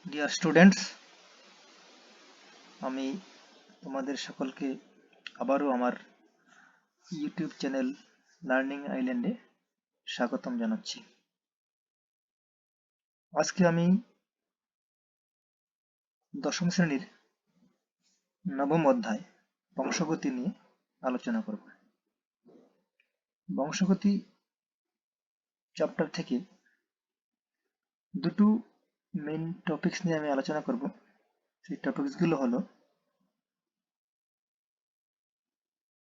Dear students, আমি তোমাদের সকলকে আবারও আমার ইউটিউব চ্যানেল লার্নিং আইল্যান্ডে স্বাগতম জানাচ্ছি। আজকে আমি দশম শ্রেণীর নবম অধ্যায় বংশগতি নিয়ে আলোচনা করব। বংশগতি চ্যাপ্টার থেকে দুটো মেইন টপিকস নিয়ে আমি আলোচনা করব। সেই টপিকসগুলো হলো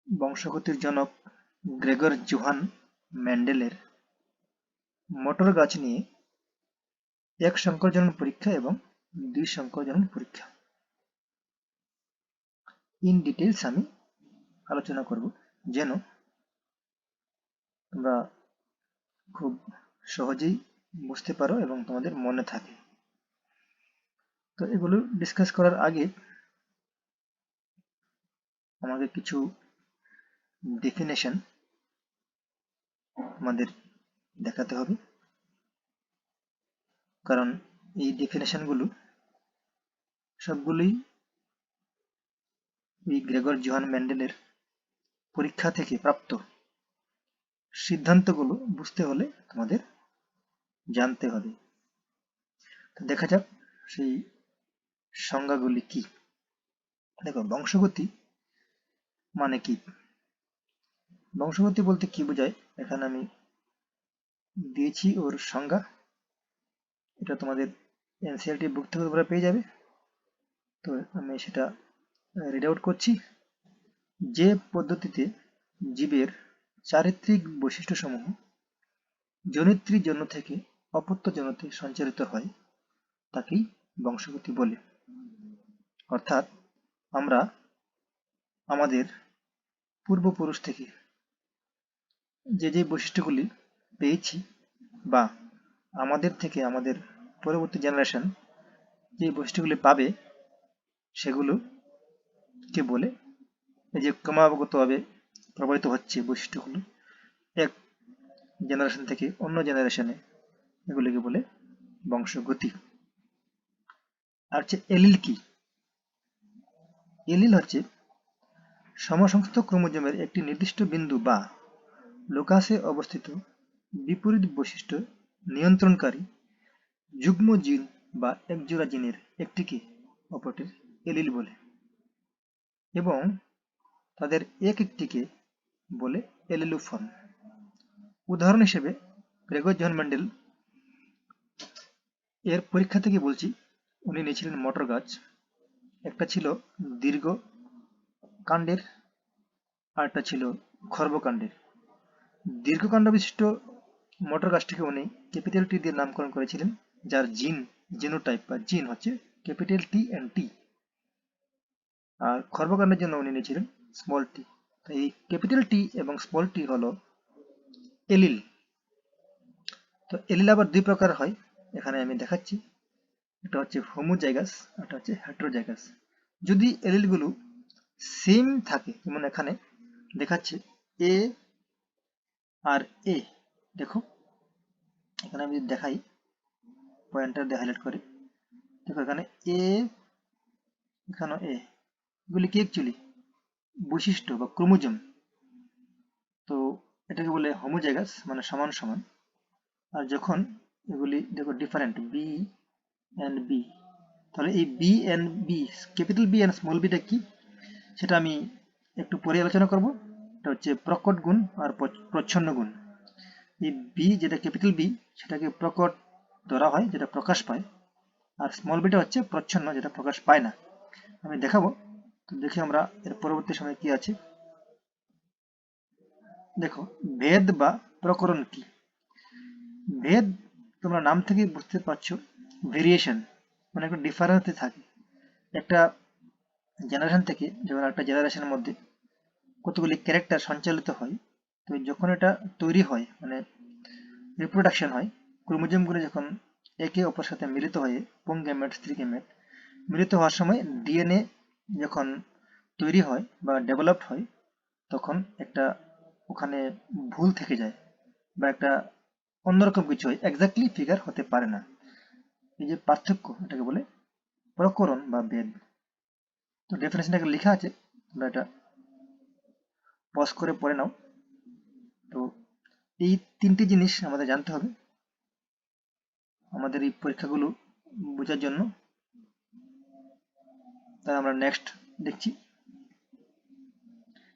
বংশগতির জনক গ্রেগর জোহান মেন্ডেলের মটর গাছ নিয়ে এক সংকরজনন পরীক্ষা এবং দুই সংকরজনন পরীক্ষা। ইন ডিটেইলস আমি আলোচনা করব যেন তোমরা খুব সহজেই বুঝতে পারো এবং তোমাদের মনে থাকে। তো এগুলো ডিসকাস করার আগে আমাকে কিছু ডেফিনেশন আমাদের দেখাতে হবে, কারণ এই ডেফিনেশনগুলো সবগুলোই এই গ্রেগর জোহান মেন্ডেলের পরীক্ষা থেকে প্রাপ্ত সিদ্ধান্তগুলো বুঝতে হলে তোমাদের জানতে হবে। তো দেখা যাক সেই সংজ্ঞাগুলি কি। দেখো, বংশগতি মানে কি? বংশগতি বলতে কি বোঝায় এখানে আমি দিয়েছি ওর সংজ্ঞা। এটা তোমাদের এনসিইআরটি বুক থেকে তোমরা পেয়ে যাবে। তো আমি সেটা রিড আউট করছি। যে পদ্ধতিতে জীবের চারিত্রিক বৈশিষ্ট্যসমূহ জনিত্রী জন্য থেকে অপত্য জনতে সঞ্চারিত হয় তাকেই বংশগতি বলে। অর্থাৎ আমরা আমাদের পূর্বপুরুষ থেকে যে যে বৈশিষ্ট্যগুলি পেয়েছি বা আমাদের থেকে আমাদের পরবর্তী জেনারেশন যে বৈশিষ্ট্যগুলি পাবে সেগুলোকে বলে, এই যে ক্রমাগতভাবে প্রবাহিত হচ্ছে বৈশিষ্ট্যগুলো এক জেনারেশন থেকে অন্য জেনারেশনে, এগুলিকে বলে বংশগতি। আর হচ্ছে এলিল কি? এলিল হচ্ছে সমসংখ্যক ক্রোমোজোমের একটি নির্দিষ্ট বিন্দু বা লোকাসে অবস্থিত বিপরীত বৈশিষ্ট্য নিয়ন্ত্রণকারী যুগ্ম জিন বা একজোড়া জিনের একটিকে অপরটির এলিল বলে এবং তাদের এক একটিকে বলে এলিলোফর্ম। উদাহরণ হিসেবে গ্রেগর জোহান মেন্ডেল এর পরীক্ষা থেকে বলছি। উনি নিয়েছিলেন মটর গাছ, একটা ছিল দীর্ঘ কাণ্ডের আর একটা ছিল খর্বকাণ্ডের। দীর্ঘকাণ্ড বিশিষ্ট মটর গাছটিকে উনি ক্যাপিটাল টি দিয়ে নামকরণ করেছিলেন, যার জিনোটাইপ বা জিন হচ্ছে ক্যাপিটাল টি এন্ড টি। আর খর্বকাণ্ডের জন্য উনি নিয়েছিলেন স্মল টি। তো এই ক্যাপিটাল টি এবং স্মল টি হলো এলিল। তো এলিল আবার দুই প্রকার হয়, এখানে আমি দেখাচ্ছি। একটা হচ্ছে হোমোজাইগাস, একটা হচ্ছে হেটেরোজাইগাস। যদি এলিলগুলো সেম থাকে, যেমন এখানে দেখাচ্ছে এ আর এ, দেখো এখানে আমি দেখাই পয়েন্টার দিয়ে হাইলাইট করে, দেখো এখানে এ, এখানে এ, এগুলি কি অ্যাকচুয়ালি বৈশিষ্ট্য বা ক্রোমোজোম। তো এটাকে বলে হোমোজাইগাস, মানে সমান সমান। আর যখন এগুলি দেখো ডিফারেন্ট বি এন্ড বি, তাহলে এই B and B, capital B and small beta কি সেটা আমি একটু পরে আলোচনা করব। এটা হচ্ছে প্রকট গুণ আর প্রচ্ছন্ন গুণ। এই বি, যেটা ক্যাপিটাল বি, সেটাকে প্রকট ধরা হয়, যেটা প্রকাশ পায়। আর স্মল বিটা হচ্ছে প্রচ্ছন্ন, যেটা প্রকাশ পায় না। আমি দেখাবো। তো দেখি আমরা এর পরবর্তী সময় কি আছে। দেখো, ভেদ বা প্রকরণ কি? ভেদ তোমরা নাম থেকে বুঝতে পারছো, ভেরিয়েশন মানে একটা ডিফারেন্স থাকে। একটা জেনারেশন থেকে যখন একটা জেনারেশনের মধ্যে কতগুলি ক্যারেক্টার সঞ্চালিত হয়, তো যখন এটা তৈরি হয় মানে রিপ্রোডাকশন হয়, ক্রোমোজোমগুলো যখন একে অপরের সাথে মিলিত হয়ে পুং গ্যামেট স্ত্রী গ্যামেট মিলিত হওয়ার সময় ডিএনএ যখন তৈরি হয় বা ডেভেলপড হয়, তখন একটা ওখানে ভুল থেকে যায় বা একটা অন্যরকম কিছু হয়, এক্স্যাক্টলি ফিগার হতে পারে না। এই যে পার্থক্য এটাকে বলে প্রকরণ বা ভেদ। তো ডেফিনেশনটাকে লেখা আছে, তোমরা এটা পজ করে পড়ে নাও। তো এই তিনটি জিনিস আমাদের জানতে হবে আমাদের এই পরীক্ষাগুলো বোঝার জন্য। তাই আমরা নেক্সট দেখছি।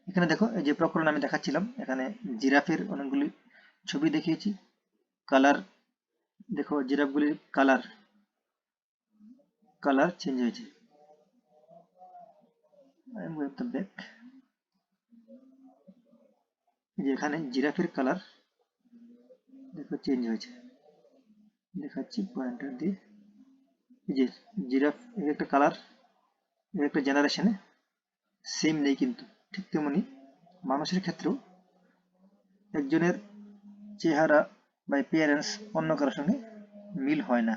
এখানে দেখো এই যে প্রকরণ আমি দেখাচ্ছিলাম, এখানে জিরাফের অনেকগুলি ছবি দেখিয়েছি। কালার দেখো, জিরাফগুলির কালার কালার চেঞ্জ হয়েছে। ব্যাক, এই যে এখানে জিরাফের কালার দেখো চেঞ্জ হয়েছে, দেখাচ্ছি পয়েন্টার দিয়ে। এই যে জিরাফ এর একটা কালার, এর একটা জেনারেশনে সেম নেই, কিন্তু ঠিক তেমনি মানুষের ক্ষেত্রেও একজনের চেহারা বা অ্যাপিয়ারেন্স অন্য কারোর সঙ্গে মিল হয় না।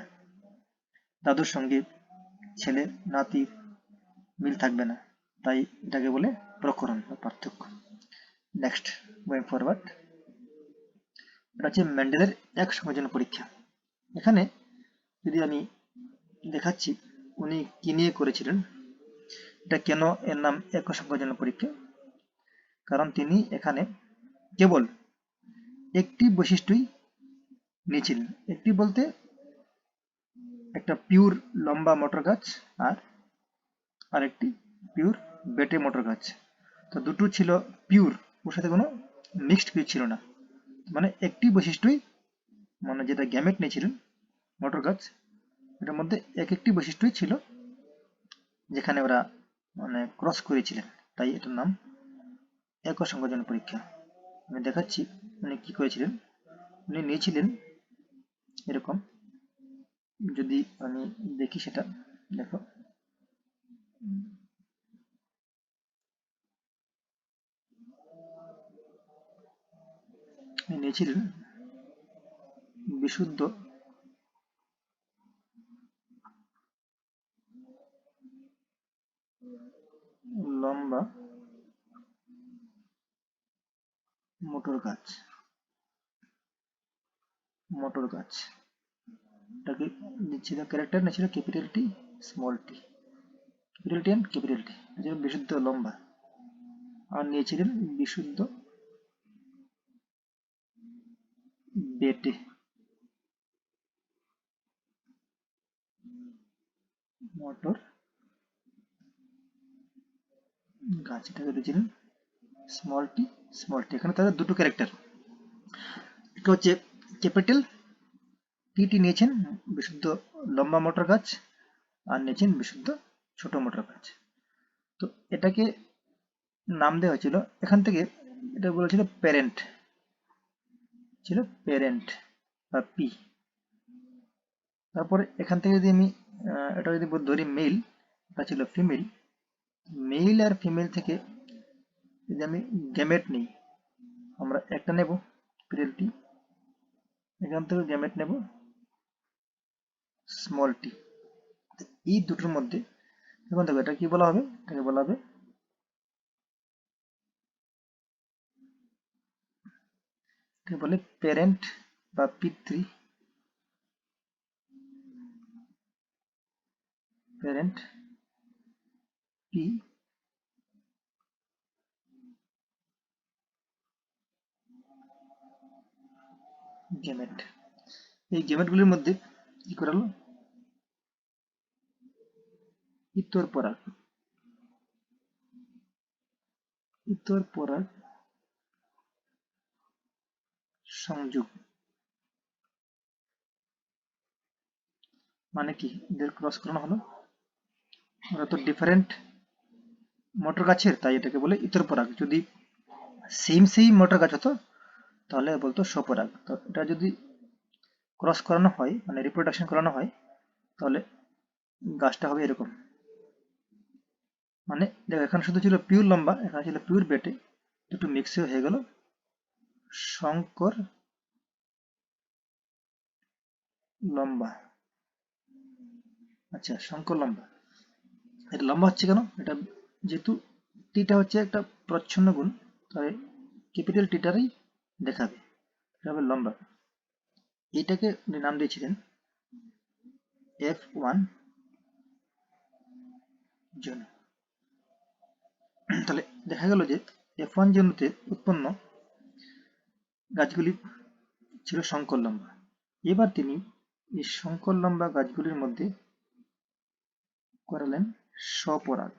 দাদুর সঙ্গে ছেলে নাতির মিল থাকবে না, তাই এটাকে বলে প্রকরণ বা পার্থক্য। নেক্সট, গোয়িং ফরওয়ার্ড, এটা হচ্ছে মেন্ডেলের এক সংযোজন পরীক্ষা। এখানে যদি আমি দেখাচ্ছি উনি কি নিয়ে করেছিলেন, এটা কেন এর নাম এক সংযোজন পরীক্ষা, কারণ তিনি এখানে কেবল একটি বৈশিষ্ট্যই নিয়েছিলেন। একটি বলতে একটা পিওর লম্বা মোটর গাছ আর আরেকটি পিওর বেটে মোটর গাছ। তো দুটো ছিল পিওর, ওর সাথে কোনো মিক্সড কিছু ছিল না। মানে একটি বৈশিষ্ট্যই, মানে যেটা গ্যামেট নিয়েছিলেন মোটর গাছ, এটার মধ্যে এক একটি বৈশিষ্ট্যই ছিল যেখানে ওরা মানে ক্রস করেছিলেন, তাই এটার নাম এক সংযোজন পরীক্ষা। আমি দেখাচ্ছি উনি কি করেছিলেন। উনি নিয়েছিলেন এরকম, যদি আমি দেখি সেটা দেখো, উনি নিয়েছিলেন বিশুদ্ধ লম্বা মোটর গাছ, এটাকে ছিল ক্যারেক্টার নিয়েছিল capital T small T, capital T and capital T, বিশুদ্ধ লম্বা। আর নিয়েছিলেন বিশুদ্ধ বেটে মোটর গাছ, এটাকে দিয়েছিলেন স্মল টি। এখানে তাদের দুটো ক্যারেক্টার, একটা হচ্ছে ক্যাপিটাল টি নিয়েছেন বিশুদ্ধ লম্বা মোটর গাছ, আর নিয়েছেন বিশুদ্ধ ছোট মোটর গাছ। তো এটাকে নাম দেওয়া হয়েছিল এখান থেকে, এটা বলেছিল প্যারেন্ট, ছিল প্যারেন্ট বা পি। তারপরে এখান থেকে যদি আমি এটা যদি ধরি মেল, এটা ছিল ফিমেল। মেল আর ফিমেল থেকে যদি আমি গ্যামেট নিই, আমরা একটা নেব ক্যাপিটাল টি, এখান থেকে গ্যামেট নেব স্মল টি। এই দুটোর মধ্যে এখন দেখো এটা কি বলা হবে, এটাকে বলা হবে বলে প্যারেন্ট বা পিতৃ, প্যারেন্ট পি গ্যামেট। এই গ্যামেটগুলির মধ্যে কি করালো, ইতর পরাগ সংযোগ। মানে কি, এদের ক্রস করানো হলো, ওরা তো ডিফারেন্ট মোটর গাছের, তাই এটাকে বলে ইতর পরাগ। যদি সেম মোটর গাছ হতো তাহলে বলতো স্বপরাগ। তো এটা যদি ক্রস করানো হয় মানে রিপ্রোডাকশন করানো হয়, তাহলে গাছটা হবে এরকম। মানে দেখো এখানে শুধু ছিল পিওর লম্বা, এখানে ছিল পিওর বেটে, দুটো মিক্স হয়ে গেল শঙ্কর লম্বা। আচ্ছা, শঙ্কর লম্বা, এটা লম্বা হচ্ছে কেন, এটা যেহেতু টিটা হচ্ছে একটা প্রচ্ছন্ন গুণ, তাই ক্যাপিটাল টিটারই দেখাবে, এটা হবে লম্বা। এইটাকে উনি নাম দিয়েছিলেন F1 জন। তাহলে দেখা গেল যে F1 জনুতে উৎপন্ন গাছগুলি ছিল সংকর লম্বা। এবার তিনি এই সংকর লম্বা গাছগুলির মধ্যে করালেন স্বপরাগ,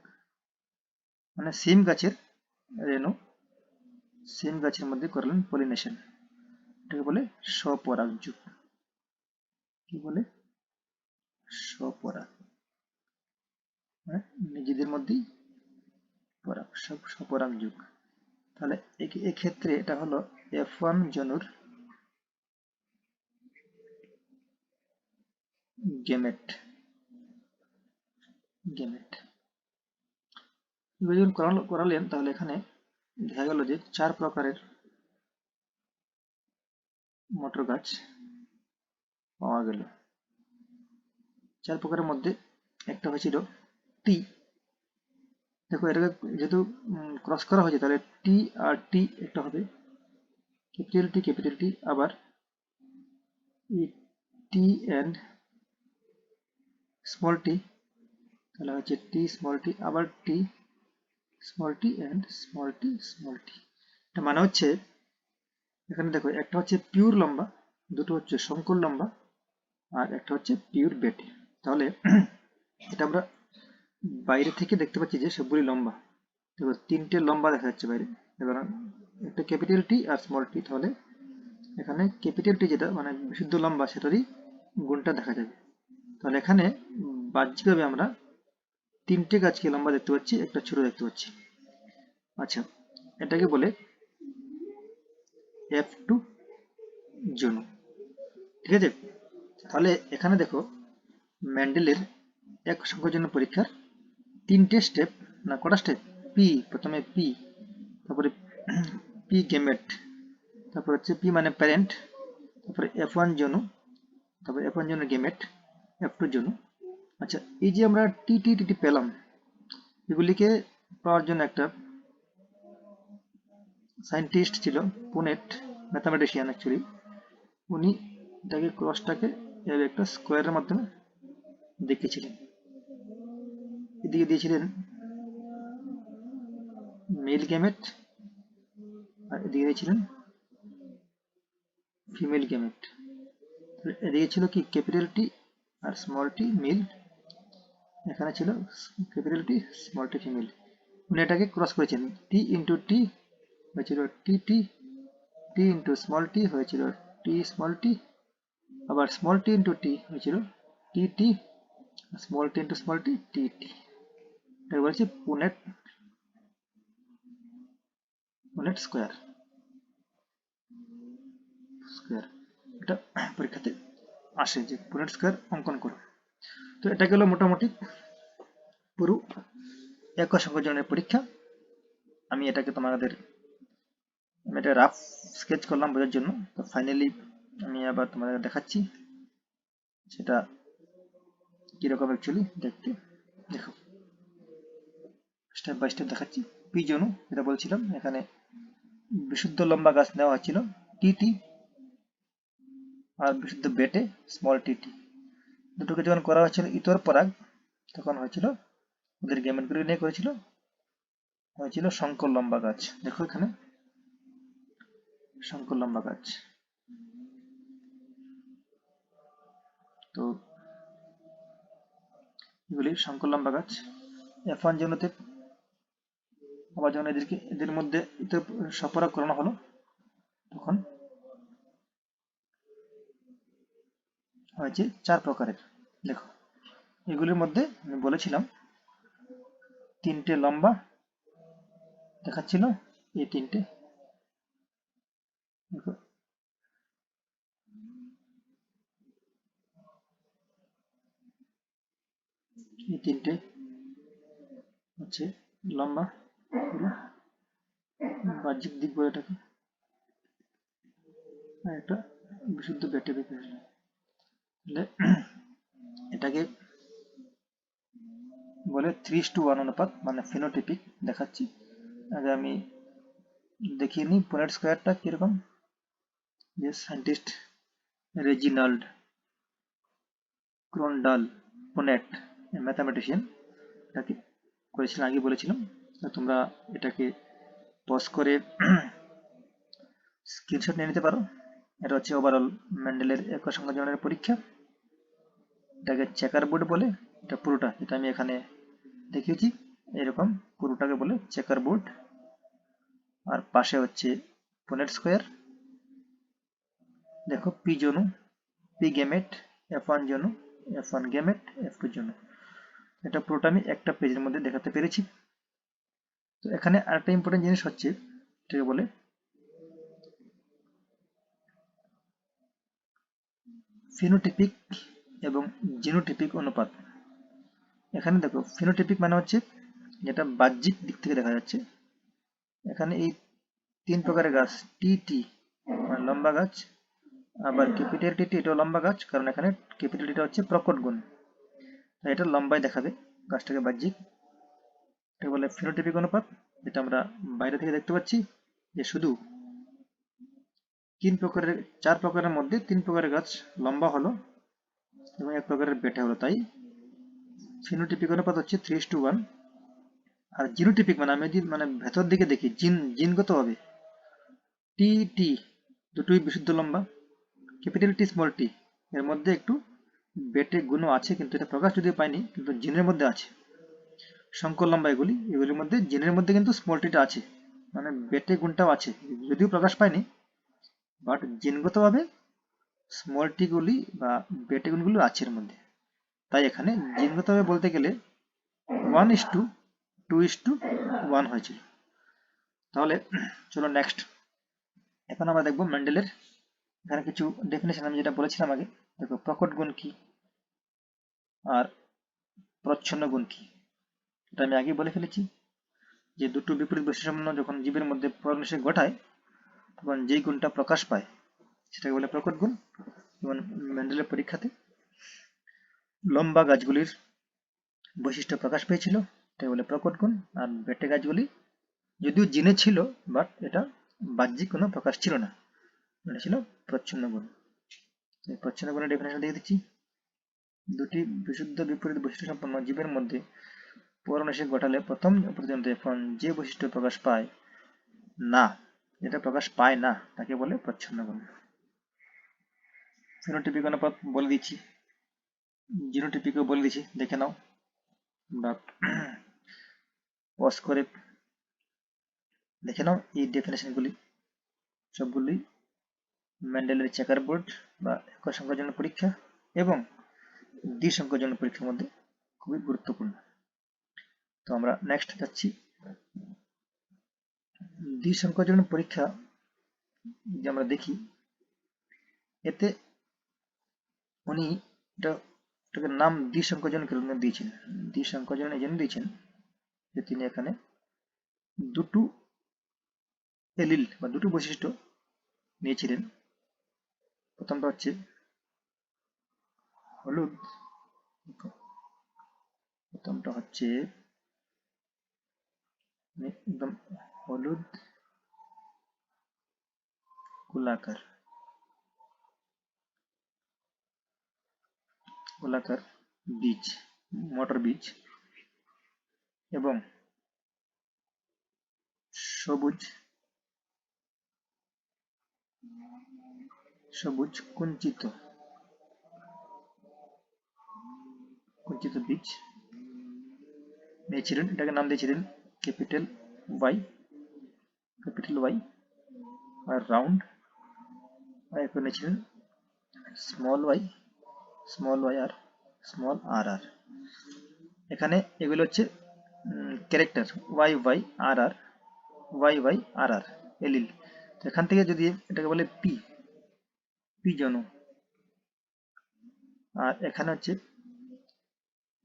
মানে সেম গাছের রেণু সেম গাছের মধ্যে করালেন পলিনেশন। এটাকে বলে স্বপরাগ যুগ। কি বলে? স্বপরাগ, মানে নিজেদের মধ্যেই পরাগ, স্বপরাগ যুগ। তাহলে এক্ষেত্রে এটা হলো F1 জনুর গেমেট। যখন করালেন তাহলে এখানে দেখা গেল যে 4 প্রকারের মটর গাছ পাওয়া গেল। 4 প্রকারের মধ্যে একটা হয়েছিল টি। দেখো এটাকে যেহেতু ক্রস করা হয়েছে তাহলে টি আর টি একটা হবে, ক্যাপিটাল টি, আবার টি এন্ড স্মল টি, তাহলে হচ্ছে টি স্মল টি, আবার T small T and small T small T. এটা মানে হচ্ছে এখানে দেখো একটা হচ্ছে পিওর লম্বা, দুটো হচ্ছে সংকর লম্বা, আর একটা হচ্ছে পিওর বেটে। তাহলে এটা আমরা বাইরে থেকে দেখতে পাচ্ছি যে সবগুলি লম্বা। দেখো 3টে লম্বা দেখা যাচ্ছে বাইরে। এবার একটা ক্যাপিটাল টি আর স্মল টি, তাহলে এখানে ক্যাপিটাল টি যেটা মানে বিশুদ্ধ লম্বা সেটারই গুণটা দেখা যাবে। তাহলে এখানে বাহ্যিকভাবে আমরা 3টে গাছকে লম্বা দেখতে পাচ্ছি, একটা ছোট দেখতে পাচ্ছি। আচ্ছা, এটাকে বলে F2 জনু। ঠিক আছে? তাহলে এখানে দেখো মেন্ডেলের এক সংখ্যাজন্য পরীক্ষার 3টে স্টেপ, না কটা স্টেপ? পি, প্রথমে পি, তারপরে পি গেমেট, তারপর হচ্ছে পি মানে প্যারেন্ট, তারপরে F1 জনু, তারপরে F1 জনুর গেমেট, F2 জনু। আচ্ছা, এই যে আমরা টি পেলাম, এগুলিকে পাওয়ার জন্য একটা সায়েন্টিস্ট ছিল, পুনেট ম্যাথামেটিশিয়ান অ্যাকচুয়ালি। উনি এটাকে ক্রসটাকে একটা স্কোয়ারের মাধ্যমে দেখিয়েছিলেন। এদিকে দিয়েছিলেন মেল গেমেট, আর এদিকে দিয়েছিলেন ফিমেল গেমেট। এদিকে ছিল কি ক্যাপিটাল টি আর স্মল টি মেল, এখানে ছিল ক্যাপিটাল টি স্মল টি ফিমেল। উনি এটাকে ক্রস করেছেন, টি ইন্টু টি হয়েছিল টি টি, টি ইন্টু স্মল টি হয়েছিল টি স্মল টি, আবার স্মল টি ইন্টু টি হয়েছিল টি টি, স্মল টি ইন্টু স্মল টি টি টি। এটা বলছে পুনেট স্কোয়ার। এটা পরীক্ষাতে আসে যে পুনেট স্কোয়ার অঙ্কন করো। তো এটা গেল মোটামুটি পুরো একক সংযোজনের পরীক্ষা। আমি এটাকে আমি এটা রাফ স্কেচ করলাম বোঝার জন্য। তো ফাইনালি আমি আবার তোমাদের দেখাচ্ছি সেটা কিরকম অ্যাকচুয়ালি দেখতে। দেখো স্টেপ বাই স্টেপ দেখাচ্ছি। পি জনু যেটা বলছিলাম, এখানে বিশুদ্ধ লম্বা গাছ নেওয়া হচ্ছিল টি আর বিশুদ্ধ বেটে স্মল টি। দুটোকে যখন করা হচ্ছিল ইতর পরাগ, তখন হয়েছিল ওদের গেমেটগুলি নিয়ে হয়েছিল সংকর লম্বা গাছ। দেখো এখানে সংকর লম্বা গাছ। তো এগুলি সংকর লম্বা গাছ। F1 জনুতে আবার যখন এদের মধ্যে স্বপরাগ করানো হলো, তখন হয়েছে 4 প্রকারের। দেখো এগুলির মধ্যে আমি বলেছিলাম 3টে লম্বা দেখাচ্ছিল, এই 3টে দেখো, এই 3টে হচ্ছে লম্বা, বাহ্যিক দিক বলে এটাকে, আর একটা বিশুদ্ধ বেটে দেখে তাহলে এটাকে বলে 3:1 অনুপাত, মানে ফিনোটিপিক দেখাচ্ছি। আগে আমি দেখিয়ে নিই পুনেট স্কোয়ারটা কিরকম। যে সায়েন্টিস্ট রেজিনাল্ড ক্রোনডাল পোনেট ম্যাথামেটিশিয়ান, এটাকে করেছিলাম, আগে বলেছিলাম। তোমরা এটাকে পজ করে স্ক্রিনশট নিয়ে নিতে পারো। এটা হচ্ছে ওভারঅল মেন্ডেলের একক সংখ্যা জননের পরীক্ষা। এটাকে চেকার বোর্ড বলে। এটা পুরোটা যেটা আমি এখানে দেখিয়েছি এরকম পুরোটাকে বলে চেকার বোর্ড। আর পাশে হচ্ছে পুনেট স্কোয়ার। দেখো পি জনু, পি গেমেট, F1 জনু, F1 গেমেট, F2 জনু। এটা পুরোটা আমি একটা পেজের মধ্যে দেখাতে পেরেছি। তো এখানে আরেকটা ইম্পর্টেন্ট জিনিস হচ্ছে, এটাকে বলে ফিনোটিপিক এবং জিনোটিপিক অনুপাত। এখানে দেখো ফিনোটিপিক মানে হচ্ছে যেটা বাহ্যিক দিক থেকে দেখা যাচ্ছে। এখানে এই 3 প্রকারের গাছ, টি মানে লম্বা গাছ, আবার ক্যাপিটাল টি, এটাও লম্বা গাছ, কারণ এখানে ক্যাপিটাল টিটা হচ্ছে প্রকট গুণ, তাই এটা লম্বায় দেখাবে গাছটাকে বাহ্যিক। এটা বলে ফিনোটিপিক অনুপাত। এটা আমরা বাইরে থেকে দেখতে পাচ্ছি যে শুধু 4 প্রকারের মধ্যে 3 প্রকারের গাছ লম্বা হলো এবং 1 প্রকারের বেটে হলো, তাই ফিনোটিপিক অনুপাত হচ্ছে 3:1। আর জিনোটিপিক মানে আমি যদি মানে ভেতর দিকে দেখি জিনগত হবে, টি দুটোই বিশুদ্ধ লম্বা, ক্যাপিটাল টি স্মল টি এর মধ্যে একটু বেটে গুণও আছে, কিন্তু এটা প্রকাশ যদিও পাইনি, কিন্তু জিনের মধ্যে আছে। সংকর লম্বা এগুলির মধ্যে জিনের মধ্যে কিন্তু স্মল টিটা আছে, মানে বেটে গুণটাও আছে, যদিও প্রকাশ পায়নি, বাট জিনগতভাবে স্মল টি গুলি বা বেটে গুণগুলো আছে এর মধ্যে। তাই এখানে জিনগতভাবে বলতে গেলে 1:2:1 হয়েছিল। তাহলে চলো নেক্সট, এখন আমরা দেখবো মেন্ডেলের এখানে কিছু ডেফিনেশন আমি যেটা বলেছিলাম আগে। দেখো প্রকট গুণ কি আর প্রচ্ছন্ন গুণ কি, এটা আমি আগে বলে ফেলেছি যে দুটো বিপরীত বৈশিষ্ট্যপূর্ণ যখন জীবের মধ্যে পরাগনিষেধ ঘটায় তখন যেই গুণটা প্রকাশ পায় সেটাকে বলে প্রকট গুণ। যেমন মেন্ডেলের পরীক্ষাতে লম্বা গাছগুলির বৈশিষ্ট্য প্রকাশ পেয়েছিল, এটাকে বলে প্রকট গুণ। আর বেটে গাছগুলি যদিও জিনে ছিল, বাট এটা বাহ্যিক কোনো প্রকাশ ছিল না, এটা ছিল প্রচ্ছন্ন গুণ। প্রচ্ছন্ন গুণের ডেফিনেশন দিয়ে দিচ্ছি। দুটি বিশুদ্ধ বিপরীত বৈশিষ্ট্য সম্পন্ন জীবের মধ্যে পরাগনিষেধ ঘটালে প্রথম পর্যন্ত এখন যে বৈশিষ্ট্য প্রকাশ পায় না, যেটা প্রকাশ পায় না তাকে বলে প্রচ্ছন্ন গুণ। ফিনোটিপিক অনুপাত বলে দিচ্ছি, জিনোটিপিকও বলে দিচ্ছি, দেখে নাও বা পজ করে দেখে নাও। এই ডেফিনেশনগুলি সবগুলি মেন্ডেলের চেকার বোর্ড বা একক সংখ্যাজনক পরীক্ষা এবং দ্বি-সংখ্যাজনক পরীক্ষার মধ্যে খুবই গুরুত্বপূর্ণ। তো আমরা নেক্সট যাচ্ছি। দ্বি-সংখ্যাজনক পরীক্ষা যে আমরা দেখি, এতে উনি এটাকে নাম দ্বি-সংখ্যাজনক দিয়েছেন। দ্বি-সংখ্যাজনক এই জন্য দিয়েছেন যে তিনি এখানে দুটো এলিল বা দুটো বৈশিষ্ট্য নিয়েছিলেন। প্রথমটা হচ্ছে হলুদ, প্রথমটা হচ্ছে একদম হলুদ গোলাকার বীজ, মটর বীজ, এবং সবুজ কুঞ্চিত বীজ নিয়েছিলেন। এটাকে নাম দিয়েছিলেন ক্যাপিটাল ওয়াই আর রাউন্ড, আর এরপর নিয়েছিলেন স্মল ওয়াই আর স্মল আর। এখানে এগুলো হচ্ছে ক্যারেক্টার ওয়াই আর এলিল। তো এখান থেকে যদি এটাকে বলে পি জনু, আর এখানে হচ্ছে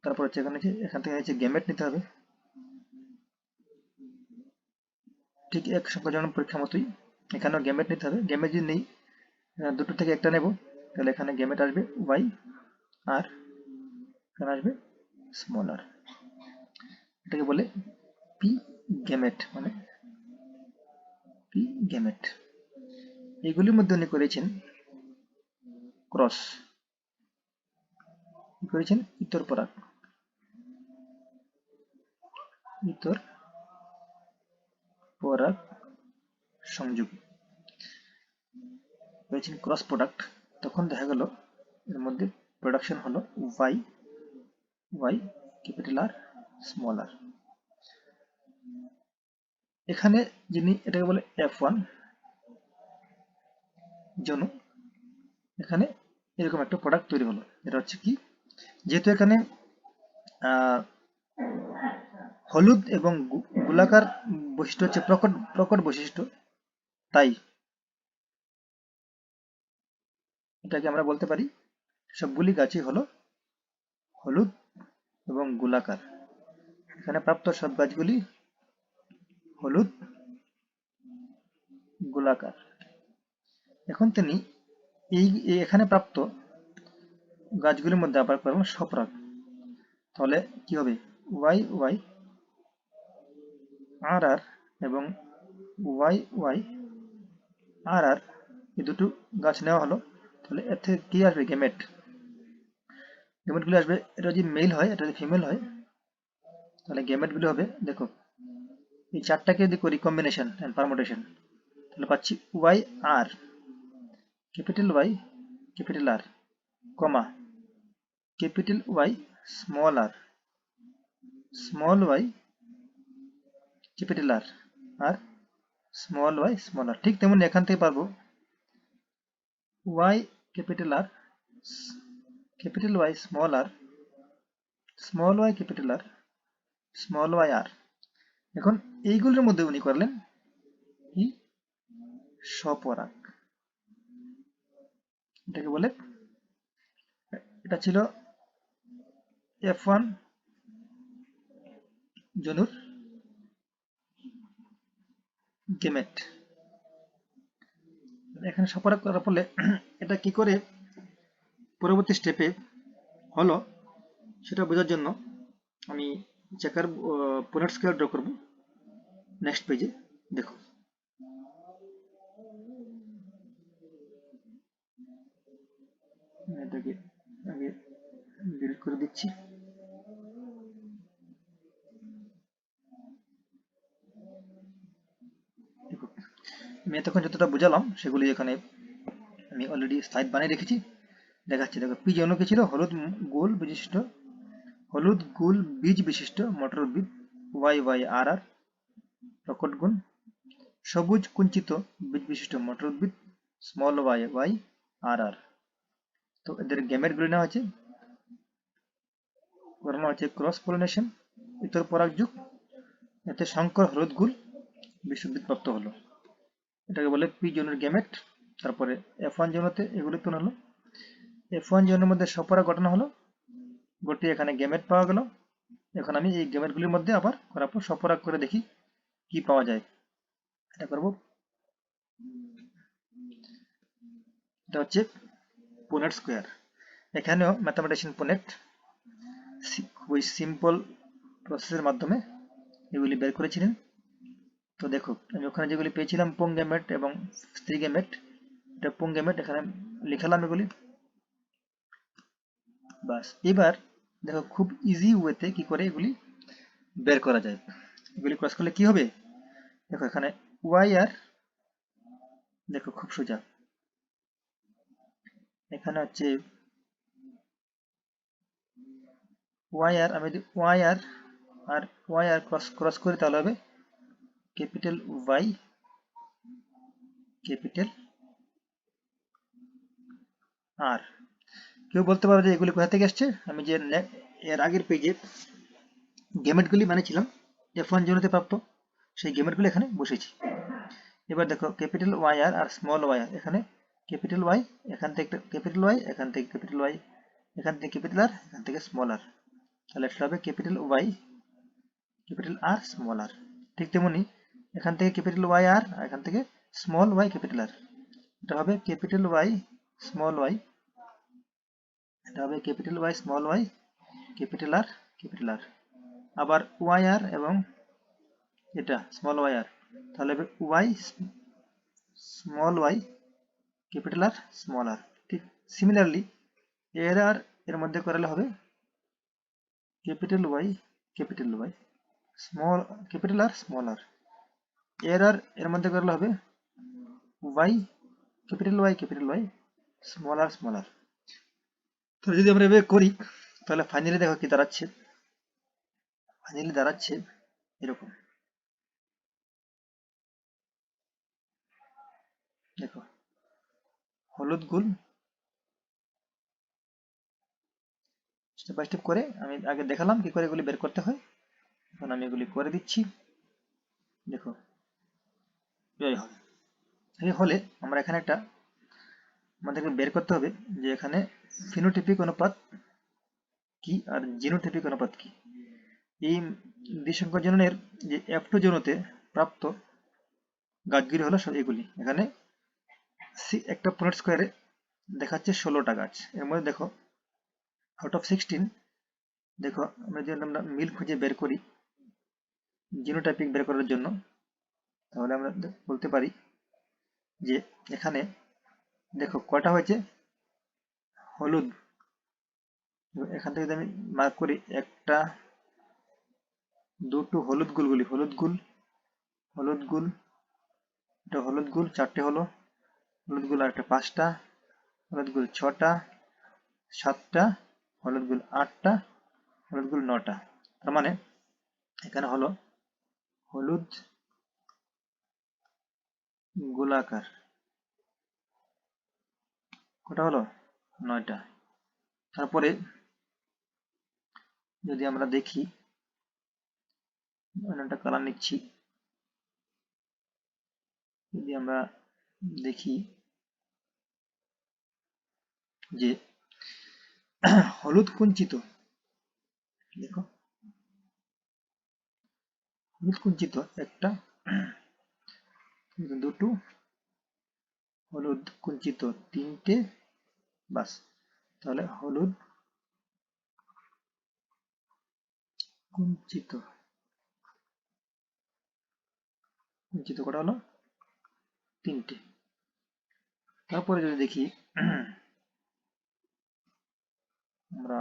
তারপর হচ্ছে এখান থেকে হচ্ছে গ্যামেট নিতে হবে, ঠিক এক সংখ্যাজনক পরীক্ষার মতোই এখানেও গ্যামেট নিতে হবে। গ্যামেট যদি নেই, দুটো থেকে একটা নেব, তাহলে এখানে গ্যামেট আসবে ওয়াই আর এখানে আসবে স্মল আর। এটাকে বলে পি গ্যামেট, মানে পি গ্যামেট। এগুলির মধ্যে উনি করেছেন ক্রস, কি করেছেন, ইতর পরাগ, ইতর পরাগ সংযোগ করেছেন ক্রস প্রোডাক্ট, তখন দেখা গেল এর মধ্যে প্রোডাকশন হলো Y, Y capital R small R. এখানে যিনি এটাকে বলে F1 জন্য, এখানে এরকম একটা প্রোডাক্ট তৈরি হলো। এটা হচ্ছে কি, যেহেতু এখানে হলুদ এবং গোলাকার বৈশিষ্ট্য হচ্ছে প্রকট প্রকট বৈশিষ্ট্য, তাই এটাকে আমরা বলতে পারি সবগুলি গাছই হলো হলুদ এবং গোলাকার। এখানে প্রাপ্ত সব গাছগুলি হলুদ গোলাকার। এখন তিনি এই এখানে প্রাপ্ত গাছগুলির মধ্যে আবার করবেন স্বপরাগ, তাহলে কি হবে, ওয়াই ওয়াই আর আর এবং ওয়াই ওয়াই আর আর, এই দুটো গাছ নেওয়া হলো, তাহলে এর থেকে কি আসবে, গেমেট, গেমেটগুলি আসবে। এটা যদি মেল হয়, এটা যদি ফিমেল হয়, তাহলে গেমেটগুলি হবে, দেখো এই চারটাকে যদি করি কম্বিনেশন এন্ড পারমুটেশন, তাহলে পাচ্ছি Y R, capital Y capital R, comma capital Y small R, small Y capital R, আর স্মল ওয়াই স্মল আর। ঠিক তেমন এখান থেকে পারবো Y capital R, capital Y small R, small Y capital R, small Y R. এখন এইগুলোর মধ্যে উনি করলেন কি, স্বপরাগ, এটাকে বলে, এটা ছিল F1 জনুর গেমেট। এখানে স্বপরাগ করার ফলে এটা কি করে পরবর্তী স্টেপে হলো সেটা বোঝার জন্য আমি চেকার পুনেট স্কেল ড্র করব নেক্সট পেজে। দেখো এটাকে আগে ডিলিট করে দিচ্ছি। দেখো আমি এতক্ষণ যতটা বোঝালাম সেগুলি এখানে আমি অলরেডি স্লাইড বানিয়ে রেখেছি, দেখাচ্ছি। দেখো পি জন্য কি ছিল, হলুদ গোল বীজ বিশিষ্ট মটর উদ্ভিদ, ওয়াই ওয়াই আর আর প্রকট গুণ, সবুজ কুঞ্চিত বীজ বিশিষ্ট মটর উদ্ভিদ, স্মল ওয়াই ওয়াই আর আর। তো এদের গেমেট গুলি নেওয়া হচ্ছে, করানো হচ্ছে ক্রস পলিনেশন, ইতর পরাগযোগ, এতে সংকর হলুদ গুল বিশুদ্ধিত প্রাপ্ত হলো। এটাকে বলে পি জোনের গেমেট। তারপরে F1 জোনতে এগুলি তুলে হলো, F1 জোনের মধ্যে স্বপরাগ গঠন হলো, গোটি এখানে গেমেট পাওয়া গেল। এখন আমি এই গেমেটগুলির মধ্যে আবার করার পর স্বপরাগ করে দেখি কি পাওয়া যায়। এটা করব, এটা হচ্ছে পুনেট স্কোয়ার। এখানেও ম্যাথামেটিশিয়ান পুনেট খুবই সিম্পল প্রসেসের মাধ্যমে এগুলি বের করেছিলেন। তো দেখো আমি ওখানে যেগুলি পেয়েছিলাম পুং গেমেট এবং স্ত্রী গেমেট, এটা পুং গেমেট, এখানে লিখালাম এগুলি। বাস এবার দেখো খুব ইজি ওয়েতে কি করে এগুলি বের করা যায়। এগুলি ক্রস করলে কি হবে, দেখো এখানে ওয়াই আর, দেখো খুব সোজা, এখানে হচ্ছে ওয়াই আর, আমি যদি ওয়াই আর আর ওয়াই আর ক্রস করি তাহলে হবে ক্যাপিটাল ওয়াই ক্যাপিটাল আর। কেউ বলতে পারো যে এগুলি কোথা থেকে আসছে, আমি যে এর আগের পেজে গেমেটগুলি বানিয়েছিলাম F1 জোনতে প্রাপ্ত, সেই গেমেটগুলি এখানে বসেছি। এবার দেখো ক্যাপিটাল ওয়াই আর আর স্মল ওয়াই আর, এখানে ক্যাপিটাল ওয়াই, এখান থেকে ক্যাপিটাল ওয়াই, এখান থেকে ক্যাপিটাল ওয়াই, এখান থেকে ক্যাপিটাল আর, এখান থেকে স্মল আর, তাহলে এটা হবে capital Y capital R small R. ঠিক তেমনি এখান থেকে ক্যাপিটাল ওয়াই আর, এখান থেকে স্মল ওয়াই ক্যাপিটাল আর, এটা হবে ক্যাপিটাল ওয়াই স্মল ওয়াই, এটা হবে capital Y small Y capital R capital R. আবার ওয়াই আর এবং এটা স্মল ওয়াই আর, তাহলে হবে Y small Y capital R small R. ঠিক সিমিলারলি এর আর এর মধ্যে করালে হবে capital Y, small capital R small R. এর মধ্যে করলে হবে Y, capital Y, small R. তো যদি আমরা এভাবে করি তাহলে ফাইনালি দেখো কি দাঁড়াচ্ছে, এরকম। দেখো হলুদ গুল স্টেপ বাই স্টেপ করে আমি আগে দেখালাম কি করে এগুলি বের করতে হয়, এখন আমি এগুলি করে দিচ্ছি। দেখো এই হবে, এই হলে আমরা এখানে একটা আমাদেরকে বের করতে হবে যে এখানে ফিনোটিপিক অনুপাত কি আর জিনোটিপিক অনুপাত কি। এই দ্বিসংখ্যক জননের যে F2 জনতে প্রাপ্ত গাছগুলি হলো এগুলি। এখানে একটা পুনেট স্কোয়ারে দেখাচ্ছে 16টা গাছ। এর মধ্যে দেখো আউট অফ 16, দেখো আমরা যদি আমরা মিল খুঁজে বের করি জিনোটাইপিক বের করার জন্য, তাহলে আমরা বলতে পারি যে এখানে দেখো কয়টা হয়েছে হলুদ। এখান থেকে যদি আমি মার্ক করি একটা দুটো হলুদ গুলগুলি, হলুদ গুল, এটা হলুদ গুল 4টে হলো, হলুদ গুল আর একটা 5টা, হলুদ গুল 6টা, 7টা, হলুদ গুল 8টা, হলুদ গুল 9টা। তার মানে এখানে হলো হলুদ গোলাকার কটা হলো 9টা। তারপরে যদি আমরা দেখি একটা কালার নিচ্ছি, যদি আমরা দেখি যে হলুদ কুঞ্চিত, দেখো হলুদ কুঞ্চিত একটা, দুটো, হলুদ কুঞ্চিত 3টে, বাস। তাহলে হলুদ কুঞ্চিত কটা হলো 3টে। তারপরে যদি দেখি আমরা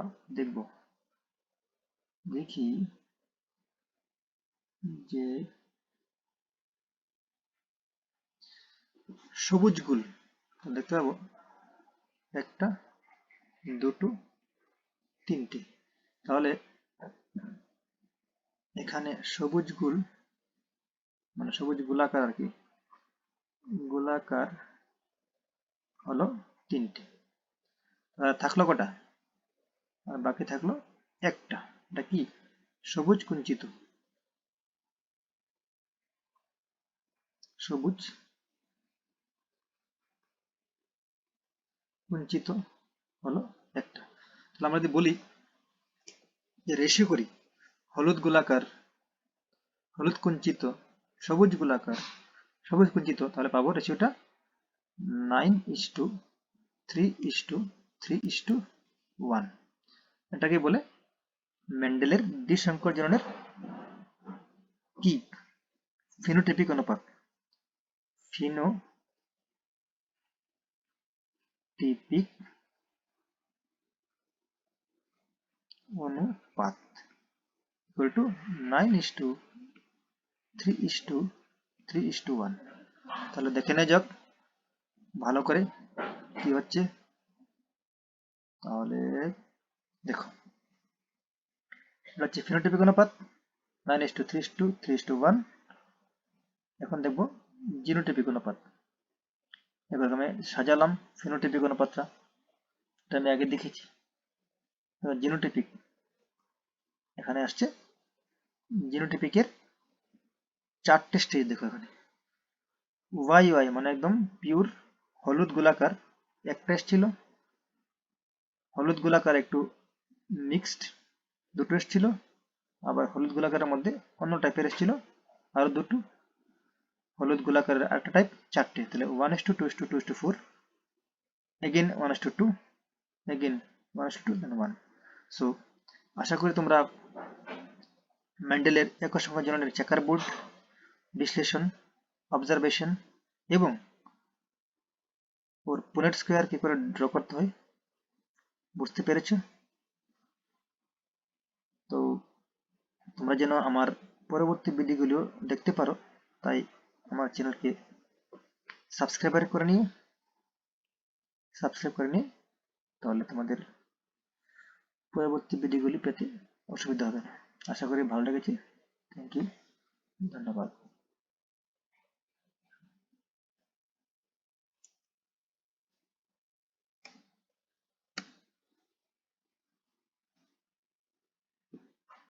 দেখি যে সবুজ গুল দেখতে পাবো একটা, দুটো, 3টে। তাহলে এখানে সবুজ গুল মানে সবুজ গোলাকার আর কি, গোলাকার হলো 3টে। থাকলো কটা, আর বাকি থাকলো একটা, এটা কি সবুজ কুঞ্চিত, সবুজ কুঞ্চিত হলো একটা। তাহলে আমরা যদি বলি যে রেশিও করি হলুদ গোলাকার, হলুদ কুঞ্চিত, সবুজ গোলাকার, সবুজ কুঞ্চিত, তাহলে পাবো রেশিওটা 9:3:3:1। এটাকে বলে মেন্ডেলের দ্বিসংকর জননের কি ফিনোটিপিক অনুপাত, ফিনোটিপিক অনুপাত ইকুয়াল টু 9:3:3:1। তাহলে দেখে নেওয়া যাক ভালো করে কি হচ্ছে। তাহলে দেখো এটা হচ্ছে ফিনোটিপিক অনুপাত 9:3:3:1। এখন দেখবো জিনোটিপিক অনুপাত। এবার আমি সাজালাম ফিনোটিপিক অনুপাতটা, এটা আমি আগে দেখেছি। এবার জিনোটিপিক এখানে আসছে, জিনোটিপিকের 4টে স্টেজ দেখো এখানে। ওয়াই মানে একদম পিওর হলুদ গোলাকার একটা এসেছিল, হলুদ গোলাকার একটু মিক্সড দুটো এসেছিল, আবার হলুদ গোলাকারের মধ্যে অন্য টাইপের এসেছিল আরো দুটো, হলুদ গোলাকারের একটা টাইপ 4টে। তাহলে 1:2:2:4, এগেন 1:2, এগেন 1:2 and 1। সো আশা করি তোমরা মেন্ডেলের একক সংখ্যা জননের চেকার বোর্ড বিশ্লেষণ, অবজারভেশন এবং ওর পুনেট স্কোয়ার কি করে ড্র করতে হয় বুঝতে পেরেছো। তোমরা যেন আমার পরবর্তী ভিডিওগুলো দেখতে পারো, তাই আমার চ্যানেলকে সাবস্ক্রাইব করে নিয়ে, তাহলে তোমাদের পরবর্তী ভিডিওগুলি পেতে অসুবিধা হবে না। আশা করি ভালো লেগেছে। থ্যাংক ইউ, ধন্যবাদ।